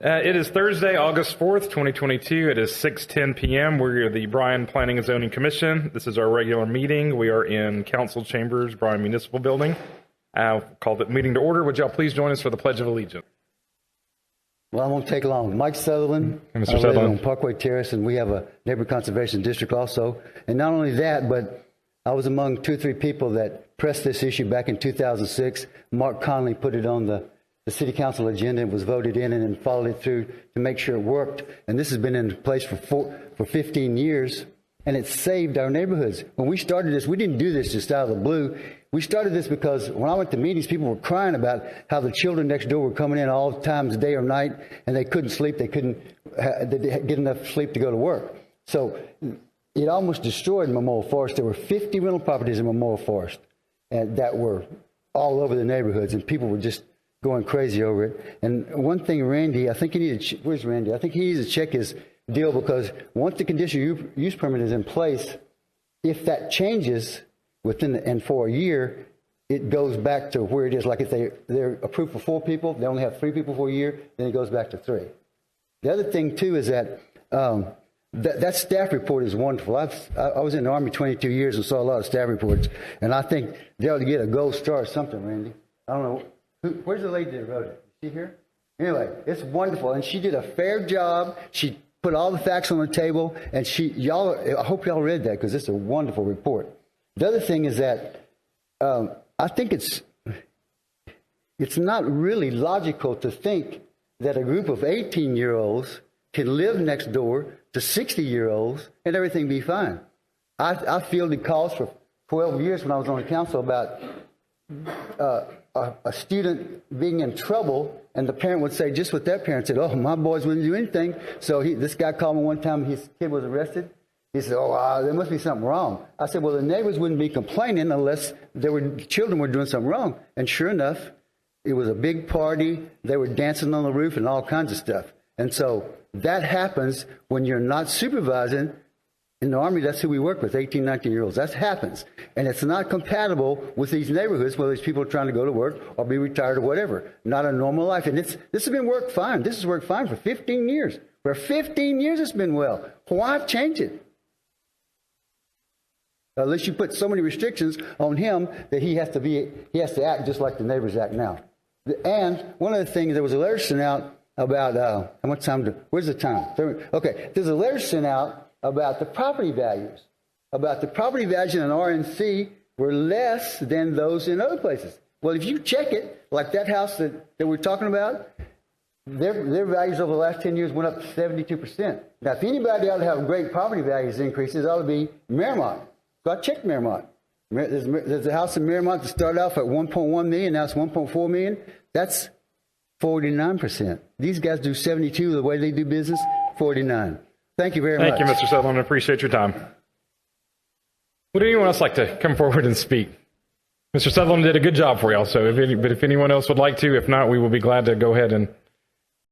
It is Thursday, August 4th, 2022. It is 6:10 p.m. We're the Bryan Planning and Zoning Commission. This is our regular meeting. We are in Council Chambers, Bryan Municipal Building. I'll call the meeting to order. Would y'all please join us for the Pledge of Allegiance? Well, I won't take long. Mike Sutherland. Mr. I live Sutherland. on Parkway Terrace, and we have a neighborhood conservation district also. And not only that, but I was among 2 or 3 people that pressed this issue back in 2006. Mark Conley put it on the city council agenda and was voted in and then followed it through to make sure it worked. And this has been in place for 15 years, and it saved our neighborhoods. When we started this, we didn't do this just out of the blue. We started this because when I went to meetings, people were crying about how the children next door were coming in all times, day or night, and they couldn't sleep. They couldn't get enough sleep to go to work. So it almost destroyed Memorial Forest. There were 50 rental properties in Memorial Forest and that were all over the neighborhoods, and people were just going crazy over it. And one thing, Randy, I think he needs to, where's Randy? I think he needs to check his deal, because once the conditional use permit is in place, if that changes and for a year, it goes back to where it is. Like if they're approved for 4 people, they only have 3 people for a year, then it goes back to 3. The other thing too is that that staff report is wonderful. I was in the Army 22 years and saw a lot of staff reports, and I think they ought to get a gold star or something, Randy. I don't know. Where's the lady that wrote it? Is she here? Anyway, it's wonderful, and she did a fair job. She put all the facts on the table, and I hope y'all read that, because it's a wonderful report. The other thing is that I think it's not really logical to think that a group of 18-year-olds can live next door to 60-year-olds and everything be fine. I fielded calls for 12 years when I was on the council about a student being in trouble, and the parent would say just what that parent said: "Oh, my boys wouldn't do anything." So this guy called me one time. His kid was arrested. He said, "Oh, there must be something wrong." I said, "Well, the neighbors wouldn't be complaining unless children were doing something wrong." And sure enough, it was a big party. They were dancing on the roof and all kinds of stuff. And so that happens when you're not supervising. In the Army, that's who we work with, 18, 19-year-olds. That happens. And it's not compatible with these neighborhoods where these people are trying to go to work or be retired or whatever. Not a normal life. And this has been worked fine. This has worked fine for 15 years. For 15 years, it's been well. Why change it? Unless you put so many restrictions on him that he has to act just like the neighbors act now. And one of the things, there was a letter sent out about, how much time, where's the time? Okay, there's a letter sent out about the property values. About the property values in an RNC were less than those in other places. Well, if you check it, like that house that we're talking about, their values over the last 10 years went up 72%. Now, if anybody ought to have great property values increases, it ought to be Miramont. So I checked Miramont. There's a house in Miramont that started off at $1.1 million, now it's $1.4 million. That's 49%. These guys do 72 the way they do business, 49. Thank you very much. Thank you, Mr. Sutherland. I appreciate your time. Would anyone else like to come forward and speak? Mr. Sutherland did a good job for y'all, but if anyone else would like to, if not, we will be glad to go ahead and